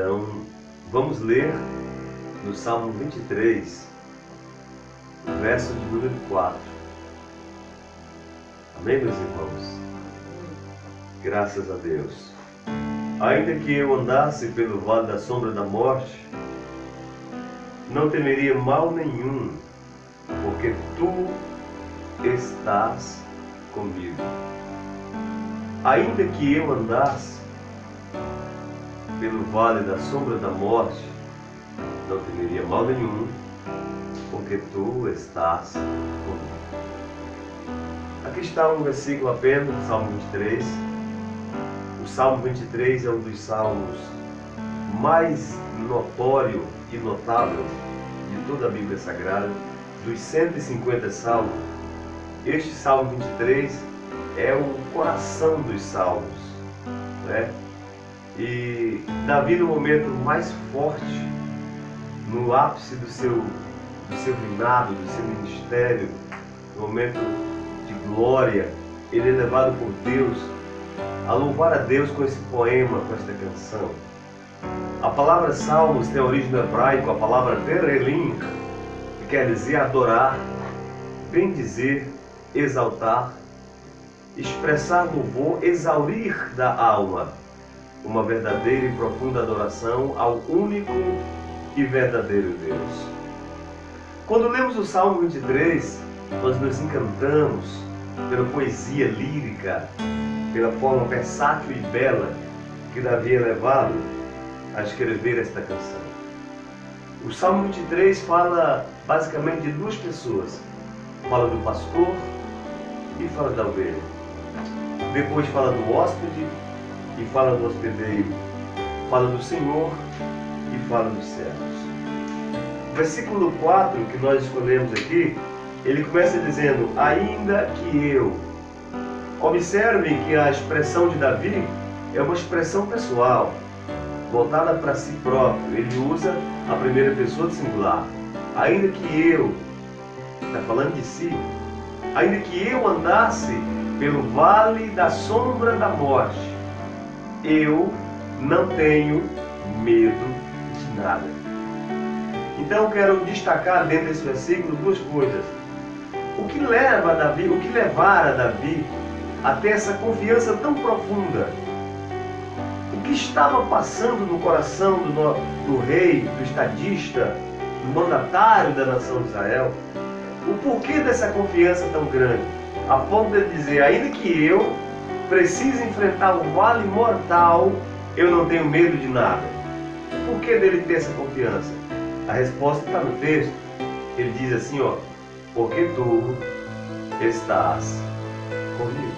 Então, vamos ler no Salmo 23, verso de número 4. Amém, meus irmãos? Graças a Deus. Ainda que eu andasse pelo vale da sombra da morte, não temeria mal nenhum, porque tu estás comigo. Ainda que eu andasse pelo vale da sombra da morte, não temeria mal nenhum, porque tu estás comigo. Aqui está um versículo apenas do Salmo 23. O Salmo 23 é um dos salmos mais notório e notável de toda a Bíblia Sagrada. Dos 150 salmos, este Salmo 23 é o coração dos salmos, né? E Davi, no momento mais forte, no ápice do seu reinado, do seu ministério, no momento de glória, ele é levado por Deus a louvar a Deus com esse poema, com esta canção. A palavra salmos tem origem no hebraico, a palavra terelim, que quer dizer adorar, bendizer, exaltar, expressar louvor, exaurir da alma, uma verdadeira e profunda adoração ao único e verdadeiro Deus. Quando lemos o Salmo 23, nós nos encantamos pela poesia lírica, pela forma versátil e bela que Davi é levado a escrever esta canção. O Salmo 23 fala basicamente de duas pessoas. Fala do pastor e fala da ovelha. Depois fala do hóspede e fala do hospedeiro. Fala do Senhor e fala dos servos. O versículo 4 que nós escolhemos aqui, ele começa dizendo, ainda que eu. Observem que a expressão de Davi é uma expressão pessoal, voltada para si próprio. Ele usa a primeira pessoa do singular. Ainda que eu, está falando de si, ainda que eu andasse pelo vale da sombra da morte, eu não tenho medo de nada. Então eu quero destacar dentro desse versículo duas coisas. O que levara Davi a ter essa confiança tão profunda? O que estava passando no coração do rei, do estadista, do mandatário da nação de Israel? O porquê dessa confiança tão grande? A ponto de dizer, ainda que eu precise enfrentar um vale mortal, eu não tenho medo de nada. O porquê dele ter essa confiança? A resposta está no texto. Ele diz assim, ó, porque tu estás comigo.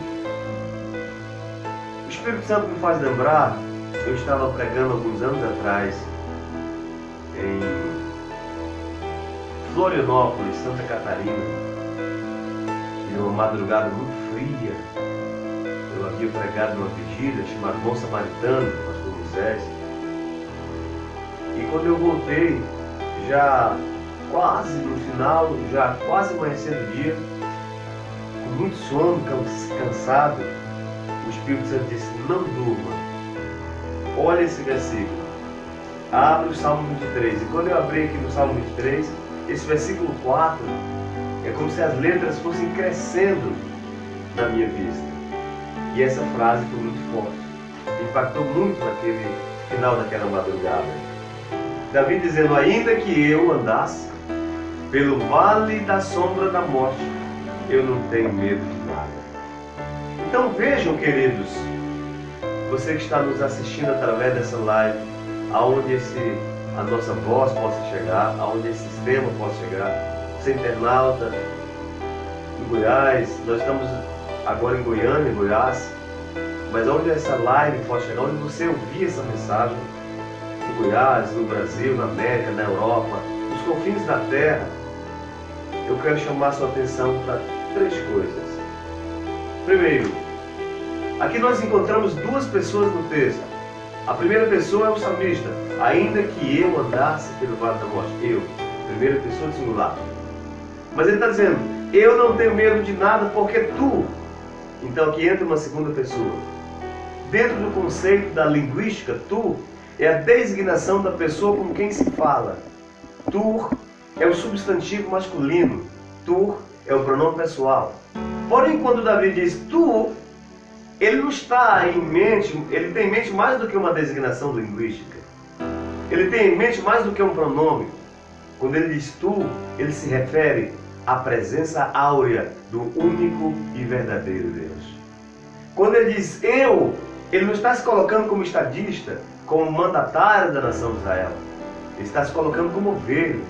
O Espírito Santo me faz lembrar, eu estava pregando alguns anos atrás em Florianópolis, Santa Catarina, em uma madrugada muito fria. Eu havia pregado numa vigília chamada Bom Samaritano, pastor Moisés. E quando eu voltei, já quase no final, já quase amanhecendo o dia, com muito sono, cansado, o Espírito Santo disse, não durma. Olha esse versículo. Abre o Salmo 23. E quando eu abri aqui no Salmo 23, esse versículo 4 é como se as letras fossem crescendo na minha vista. E essa frase foi muito forte. Impactou muito naquele final daquela madrugada. Davi dizendo, ainda que eu andasse pelo vale da sombra da morte, eu não tenho medo de nada. Então vejam, queridos, você que está nos assistindo através dessa live, aonde a nossa voz possa chegar, aonde esse sistema possa chegar, você internauta em Goiás, nós estamos agora em Goiânia, em Goiás, mas aonde essa live pode chegar, onde você ouvir essa mensagem, no Goiás, no Brasil, na América, na Europa, nos confins da terra, eu quero chamar a sua atenção para três coisas. Primeiro, aqui nós encontramos duas pessoas no texto. A primeira pessoa é o salmista, ainda que eu andasse pelo vale da morte. Eu, primeira pessoa do singular. Mas ele está dizendo, eu não tenho medo de nada porque tu. Então aqui entra uma segunda pessoa. Dentro do conceito da linguística, tu é a designação da pessoa com quem se fala. Tu é o substantivo masculino. Tu é o pronome pessoal. Porém, quando Davi diz tu, ele não está em mente, ele tem em mente mais do que uma designação linguística. Ele tem em mente mais do que um pronome. Quando ele diz tu, ele se refere à presença áurea do único e verdadeiro Deus. Quando ele diz eu, ele não está se colocando como estadista, como mandatário da nação de Israel. Ele está se colocando como ovelha,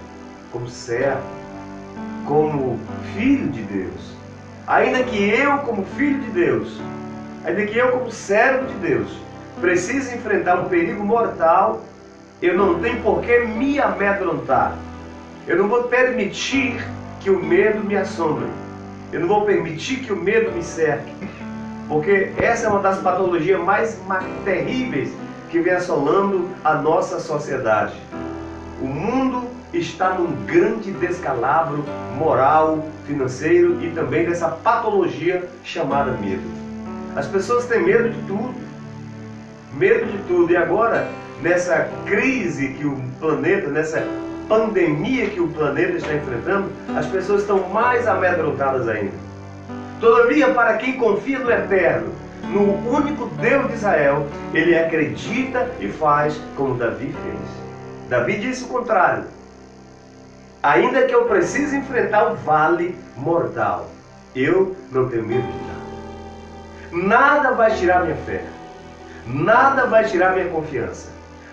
como servo, como filho de Deus. Ainda que eu, como filho de Deus, ainda que eu, como servo de Deus, precise enfrentar um perigo mortal, eu não tenho por que me amedrontar. Eu não vou permitir que o medo me assombre. Eu não vou permitir que o medo me cerque. Porque essa é uma das patologias mais terríveis que vem assolando a nossa sociedade. O mundo está num grande descalabro moral, financeiro e também dessa patologia chamada medo. As pessoas têm medo de tudo. Medo de tudo. E agora, nessa crise que o planeta, nessa pandemia que o planeta está enfrentando, as pessoas estão mais amedrontadas ainda. Todavia, para quem confia no Eterno, no único Deus de Israel, ele acredita e faz como Davi fez. Davi disse o contrário. Ainda que eu precise enfrentar o vale mortal, eu não tenho medo de nada. Nada vai tirar minha fé. Nada vai tirar minha confiança.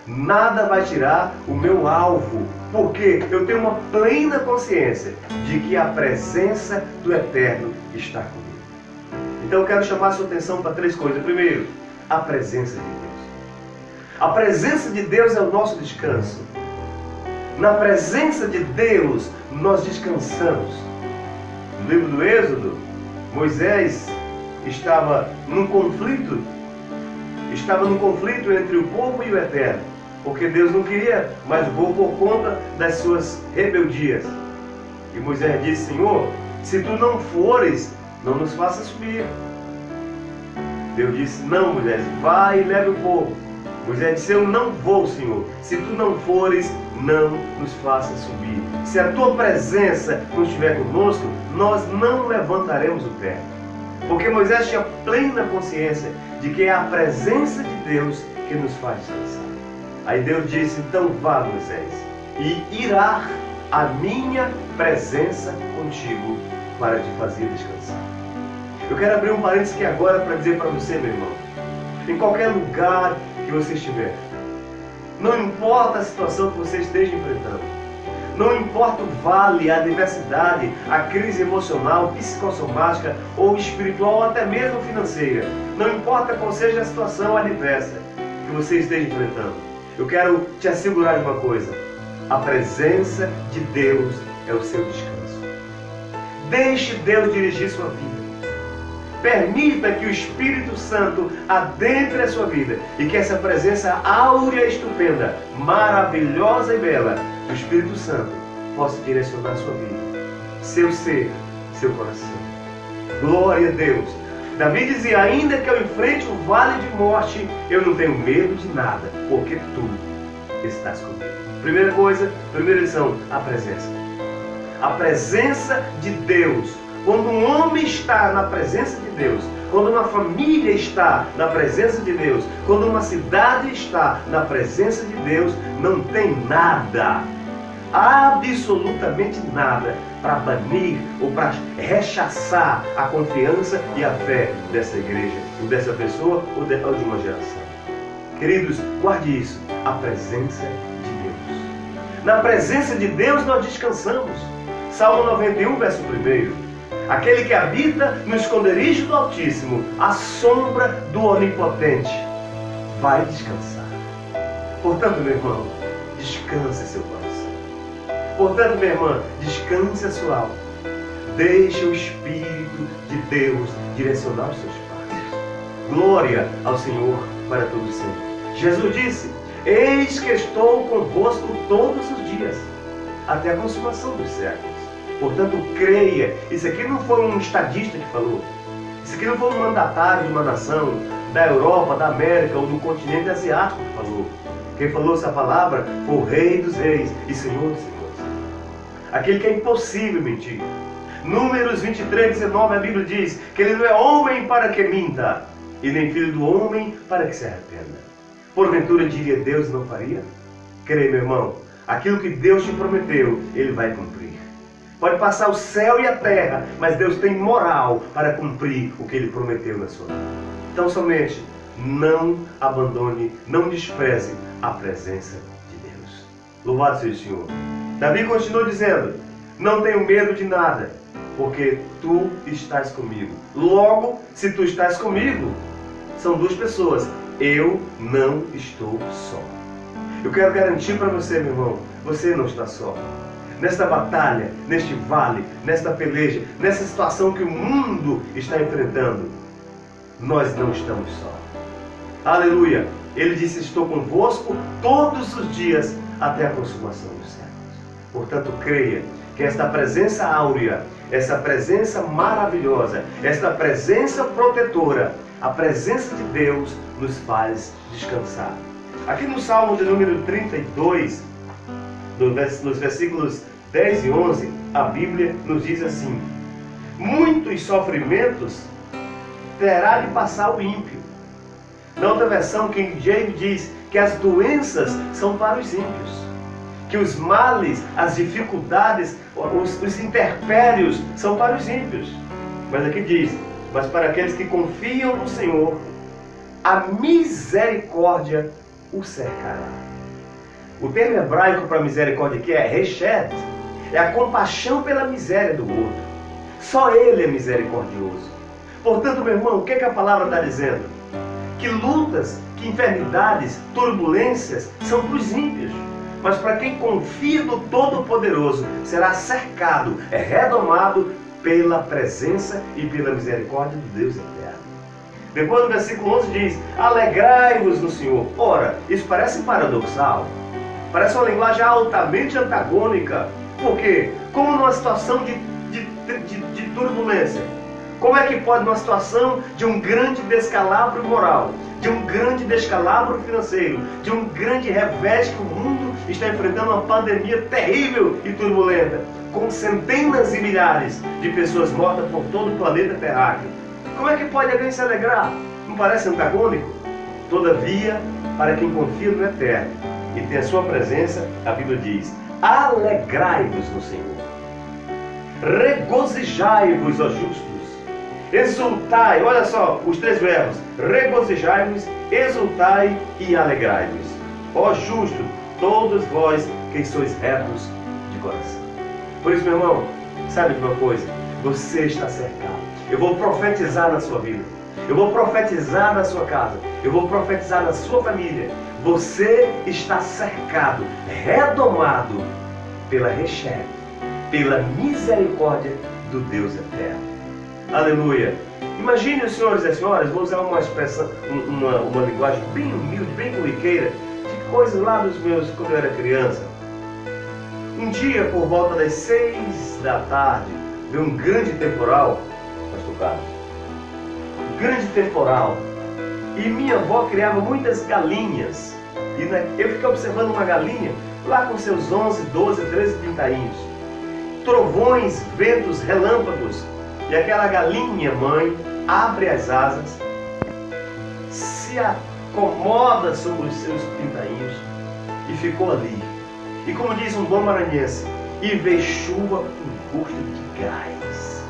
Nada vai tirar o meu alvo. Porque eu tenho uma plena consciência de que a presença do Eterno está comigo. Então eu quero chamar a sua atenção para 3 coisas. Primeiro, a presença de Deus. A presença de Deus é o nosso descanso. Na presença de Deus nós descansamos. No livro do Êxodo, Moisés estava num conflito entre o povo e o Eterno, porque Deus não queria mais o povo por conta das suas rebeldias. E Moisés disse: Senhor, se tu não fores, não nos faça subir. Deus disse: não, Moisés, vai e leve o povo. Moisés disse: eu não vou, Senhor. Se tu não fores, não nos faça subir. Se a tua presença não estiver conosco, nós não levantaremos o pé. Porque Moisés tinha plena consciência de que é a presença de Deus que nos faz descansar. Aí Deus disse: então vá, Moisés, e irá a minha presença contigo para te fazer descansar. Eu quero abrir um parênteses aqui agora para dizer para você, meu irmão, em qualquer lugar que você estiver, não importa a situação que você esteja enfrentando, não importa o vale, a adversidade, a crise emocional, psicossomática ou espiritual ou até mesmo financeira, não importa qual seja a situação adversa que você esteja enfrentando, eu quero te assegurar de uma coisa: a presença de Deus é o seu descanso. Deixe Deus dirigir sua vida. Permita que o Espírito Santo adentre a sua vida e que essa presença áurea, estupenda, maravilhosa e bela do Espírito Santo possa direcionar a sua vida, seu ser, seu coração. Glória a Deus. Davi dizia: ainda que eu enfrente o vale de morte, eu não tenho medo de nada, porque tu estás comigo. Primeira coisa, primeira lição, a presença. A presença de Deus. Quando um homem está na presença de Deus, quando uma família está na presença de Deus, quando uma cidade está na presença de Deus, não tem nada, absolutamente nada, para banir ou para rechaçar a confiança e a fé dessa igreja, ou dessa pessoa, ou de uma geração. Queridos, guarde isso, a presença de Deus. Na presença de Deus nós descansamos. Salmo 91, verso 1. Aquele que habita no esconderijo do Altíssimo, à sombra do Onipotente, vai descansar. Portanto, meu irmão, descanse seu coração. Portanto, minha irmã, descanse a sua alma. Deixe o Espírito de Deus direcionar os seus passos. Glória ao Senhor para todos sempre. Jesus disse: eis que estou convosco todos os dias, até a consumação dos séculos. Portanto, creia. Isso aqui não foi um estadista que falou. Isso aqui não foi um mandatário de uma nação da Europa, da América ou do continente asiático que falou. Quem falou essa palavra foi o Rei dos Reis e Senhor dos Senhores. Aquele que é impossível mentir. Números 23, 19, a Bíblia diz que ele não é homem para que minta, e nem filho do homem para que se arrependa. Porventura diria Deus não faria? Creia, meu irmão, aquilo que Deus te prometeu, Ele vai cumprir. Pode passar o céu e a terra, mas Deus tem moral para cumprir o que Ele prometeu na sua vida. Então somente não abandone, não despreze a presença de Deus. Louvado seja o Senhor. Davi continua dizendo: não tenho medo de nada, porque tu estás comigo. Logo, se tu estás comigo, são duas pessoas. Eu não estou só. Eu quero garantir para você, meu irmão, você não está só. Nesta batalha, neste vale, nesta peleja, nessa situação que o mundo está enfrentando, nós não estamos só. Aleluia! Ele disse: estou convosco todos os dias até a consumação dos séculos. Portanto, creia que esta presença áurea, essa presença maravilhosa, esta presença protetora, a presença de Deus nos faz descansar. Aqui no Salmo de número 32, nos versículos 10 e 11, a Bíblia nos diz assim: muitos sofrimentos terá de passar o ímpio. Na outra versão, King James diz que as doenças são para os ímpios, que os males, as dificuldades, os intempéries são para os ímpios. Mas aqui diz: mas para aqueles que confiam no Senhor, a misericórdia o cercará. O termo hebraico para misericórdia aqui é reshed, é a compaixão pela miséria do outro. Só Ele é misericordioso. Portanto, meu irmão, o que a palavra está dizendo? Que lutas, que enfermidades, turbulências são para os ímpios. Mas para quem confia no Todo-Poderoso, será cercado, redomado pela presença e pela misericórdia do Deus eterno. Depois do versículo 11 diz: alegrai-vos no Senhor. Ora, isso parece paradoxal. Parece uma linguagem altamente antagônica. Por quê? Como numa situação de turbulência, como é que pode, numa situação de um grande descalabro moral, de um grande descalabro financeiro, de um grande revés que o mundo está enfrentando, uma pandemia terrível e turbulenta, com centenas e milhares de pessoas mortas por todo o planeta terráqueo, como é que pode alguém se alegrar? Não parece antagônico? Todavia, para quem confia no Eterno e tem a sua presença, a Bíblia diz: alegrai-vos no Senhor, regozijai-vos, ó justos, exultai. Olha só os três verbos: regozijai-vos, exultai e alegrai-vos. Ó justo, todos vós que sois retos de coração. Por isso, meu irmão, sabe de uma coisa? Você está cercado. Eu vou profetizar na sua vida. Eu vou profetizar na sua casa. Eu vou profetizar na sua família. Você está cercado, redomado pela reshed, pela misericórdia do Deus eterno. Aleluia! Imagine os senhores e as senhoras, vou usar uma expressão, uma linguagem bem humilde, bem corriqueira, de coisas lá dos meus, quando eu era criança. Um dia, por volta das 6 da tarde, veio um grande temporal, pastor Carlos, um grande temporal, e minha avó criava muitas galinhas, e eu fiquei observando uma galinha, lá com seus 11, 12, 13 pintainhos, trovões, ventos, relâmpagos, e aquela galinha mãe abre as asas, se acomoda sobre os seus pintainhos e ficou ali. E como diz um bom maranhense, e veio chuva com gosto de gás.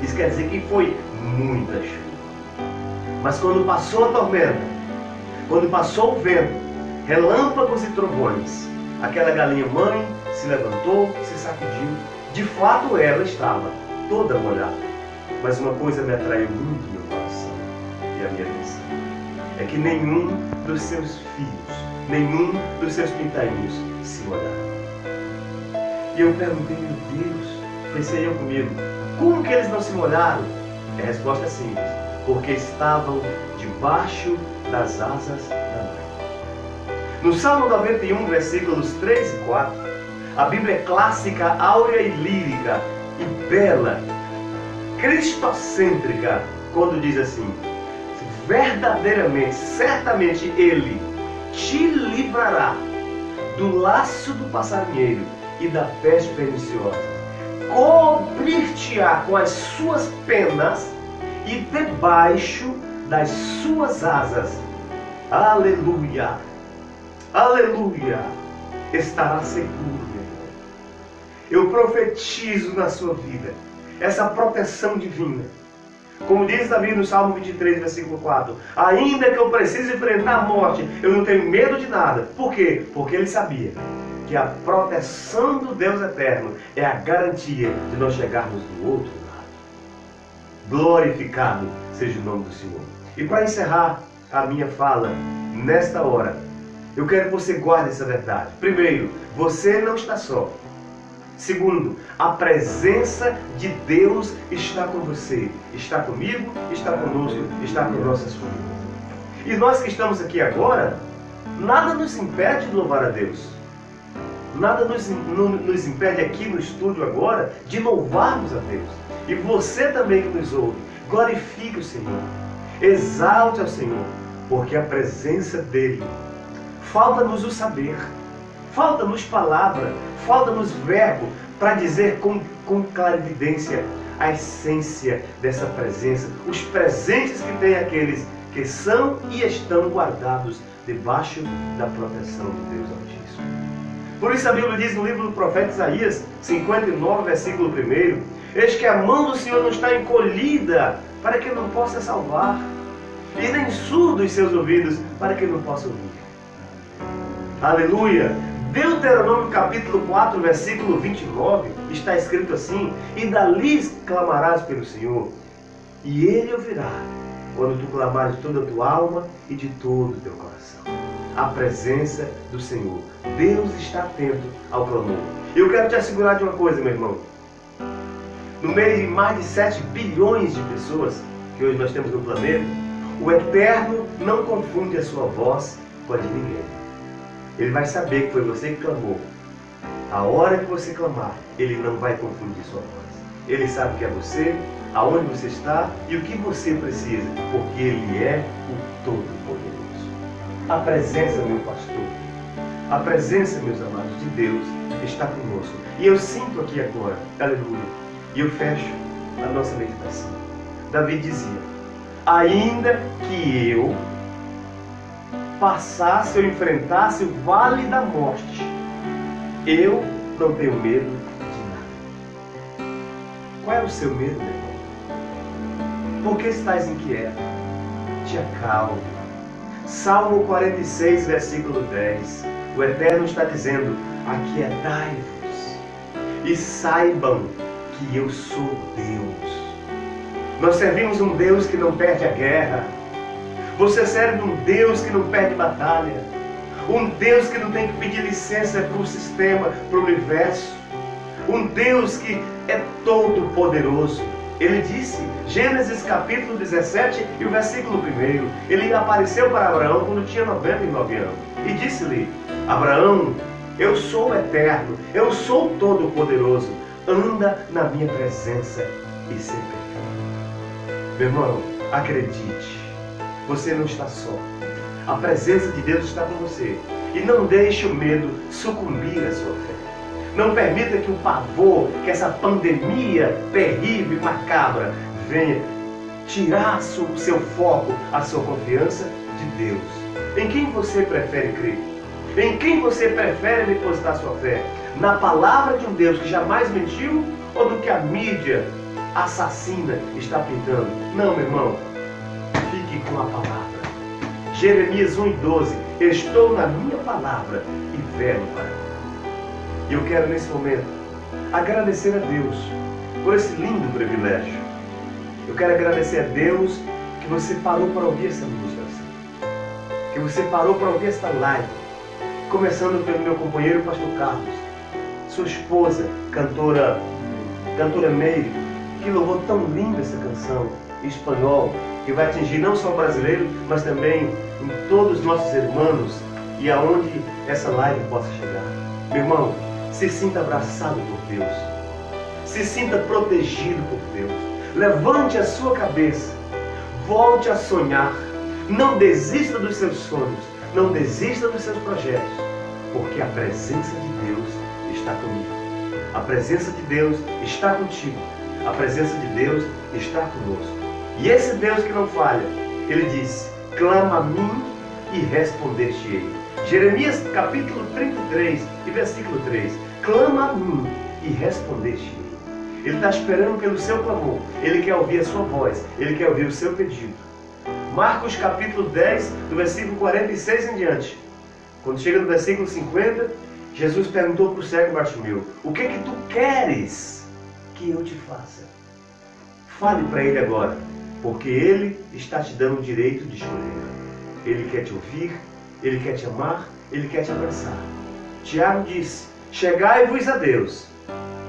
Isso quer dizer que foi muita chuva. Mas quando passou a tormenta, quando passou o vento, relâmpagos e trovões, aquela galinha mãe se levantou, se sacudiu. De fato ela estava toda molhada. Mas uma coisa me atraiu muito no meu coração e a minha atenção. É que nenhum dos seus filhos, nenhum dos seus pintainhos se molharam. E eu perguntei: meu Deus, pensei eu comigo, como que eles não se molharam? A resposta é simples: porque estavam debaixo das asas da mãe. No Salmo 91, versículos 3 e 4, a Bíblia é clássica, áurea e lírica, e bela, cristocêntrica, quando diz assim: verdadeiramente, certamente Ele te livrará do laço do passarinheiro e da peste perniciosa. Cobrir-te-á com as suas penas e debaixo das suas asas. Aleluia! Aleluia! Estará seguro, meu irmão. Eu profetizo na sua vida essa proteção divina. Como diz Davi no Salmo 23, versículo 4. Ainda que eu precise enfrentar a morte, eu não tenho medo de nada. Por quê? Porque ele sabia que a proteção do Deus eterno é a garantia de nós chegarmos do outro lado. Glorificado seja o nome do Senhor. E para encerrar a minha fala nesta hora, eu quero que você guarde essa verdade. Primeiro, você não está só. Segundo, a presença de Deus está com você, está comigo, está conosco, está com nossas famílias. E nós que estamos aqui agora, nada nos impede de louvar a Deus. Nada nos impede aqui no estúdio agora de louvarmos a Deus. E você também que nos ouve, glorifique o Senhor, exalte ao Senhor, porque a presença dEle, falta-nos o saber, falta-nos palavra, falta-nos verbo para dizer com clarividência a essência dessa presença, os presentes que tem aqueles que são e estão guardados debaixo da proteção de Deus Altíssimo. Por isso a Bíblia diz no livro do profeta Isaías 59, versículo 1, eis que a mão do Senhor não está encolhida para que não possa salvar, e nem surdo os seus ouvidos para que não possa ouvir. Aleluia! Deuteronômio capítulo 4, versículo 29, está escrito assim: e dali clamarás pelo Senhor, e Ele ouvirá, quando tu clamares de toda a tua alma e de todo o teu coração. A presença do Senhor. Deus está atento ao clamor. E eu quero te assegurar de uma coisa, meu irmão. No meio de mais de 7 bilhões de pessoas que hoje nós temos no planeta, o Eterno não confunde a sua voz com a de ninguém. Ele vai saber que foi você que clamou. A hora que você clamar, Ele não vai confundir sua voz. Ele sabe que é você, aonde você está e o que você precisa, porque Ele é o Todo-Poderoso. A presença, meu pastor, a presença, meus amados, de Deus está conosco. E eu sinto aqui agora, aleluia, e eu fecho a nossa meditação. Davi dizia: ainda que eu passasse ou enfrentasse o vale da morte, eu não tenho medo de nada. Qual é o seu medo, meu irmão? Por que estás inquieto? Te acalme. Salmo 46, versículo 10. O Eterno está dizendo: aquietai-vos e saibam que eu sou Deus. Nós servimos um Deus que não perde a guerra. Você serve um Deus que não perde batalha. Um Deus que não tem que pedir licença para o sistema, para o universo. Um Deus que é todo poderoso. Ele disse, Gênesis capítulo 17 e o versículo 1, ele apareceu para Abraão quando tinha 99 anos. E disse-lhe: Abraão, eu sou o Eterno, eu sou todo poderoso. Anda na minha presença e ser perfeito. Meu irmão, acredite. Você não está só. A presença de Deus está com você. E não deixe o medo sucumbir à sua fé. Não permita que o pavor, que essa pandemia terrível e macabra venha tirar o seu foco, a sua confiança de Deus. Em quem você prefere crer? Em quem você prefere depositar sua fé? Na palavra de um Deus que jamais mentiu ou do que a mídia assassina está pintando? Não, meu irmão. Fique com a palavra. Jeremias 1:12. Estou na minha palavra e velo para mim. E eu quero nesse momento agradecer a Deus por esse lindo privilégio. Eu quero agradecer a Deus que você parou para ouvir essa ministração. Que você parou para ouvir esta live. Começando pelo meu companheiro, pastor Carlos. Sua esposa, cantora Meire, que louvou tão linda essa canção em espanhol, que vai atingir não só o brasileiro, mas também em todos os nossos irmãos e aonde essa live possa chegar. Meu irmão, se sinta abraçado por Deus. Se sinta protegido por Deus. Levante a sua cabeça. Volte a sonhar. Não desista dos seus sonhos. Não desista dos seus projetos, porque a presença de Deus está comigo. A presença de Deus está contigo. A presença de Deus está conosco. E esse Deus que não falha, ele disse: clama a mim e responder-te-ei. Jeremias capítulo 33 e versículo 3. Clama a mim e responder-te-ei. Ele está esperando pelo seu clamor. Ele quer ouvir a sua voz. Ele quer ouvir o seu pedido. Marcos capítulo 10, do versículo 46 em diante. Quando chega no versículo 50, Jesus perguntou para o cego Bartimeu: o que tu queres que eu te faça? Fale para ele agora, porque ele está te dando o direito de escolher. Ele quer te ouvir, ele quer te amar, ele quer te abraçar. Tiago disse: chegai-vos a Deus,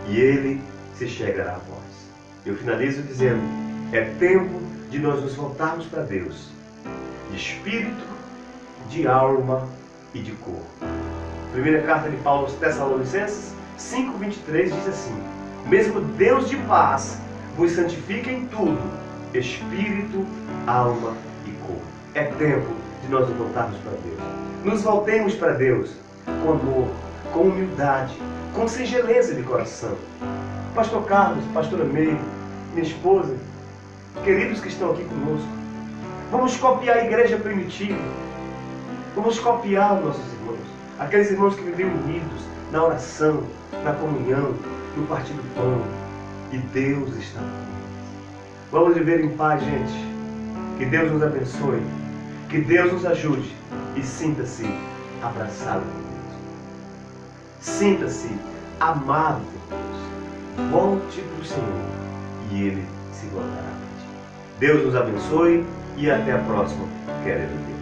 e ele se chegará a vós. Eu finalizo dizendo: é tempo de nós nos voltarmos para Deus, de espírito, de alma e de corpo. Primeira carta de Paulo aos Tessalonicenses 5:23 diz assim: mesmo Deus de paz vos santifica em tudo, espírito, alma e corpo. É tempo de nós nos voltarmos para Deus. Nos voltemos para Deus com amor, com humildade, com singeleza de coração. Pastor Carlos, pastora Meire, minha esposa, queridos que estão aqui conosco, vamos copiar a igreja primitiva. Vamos copiar os nossos irmãos, aqueles irmãos que viviam unidos na oração, na comunhão, no partir do pão. E Deus está conosco. Vamos viver em paz, gente. Que Deus nos abençoe. Que Deus nos ajude. E sinta-se abraçado por Deus. Sinta-se amado por Deus. Volte para o Senhor e Ele se voltará para ti. Deus nos abençoe e até a próxima. Querendo Deus.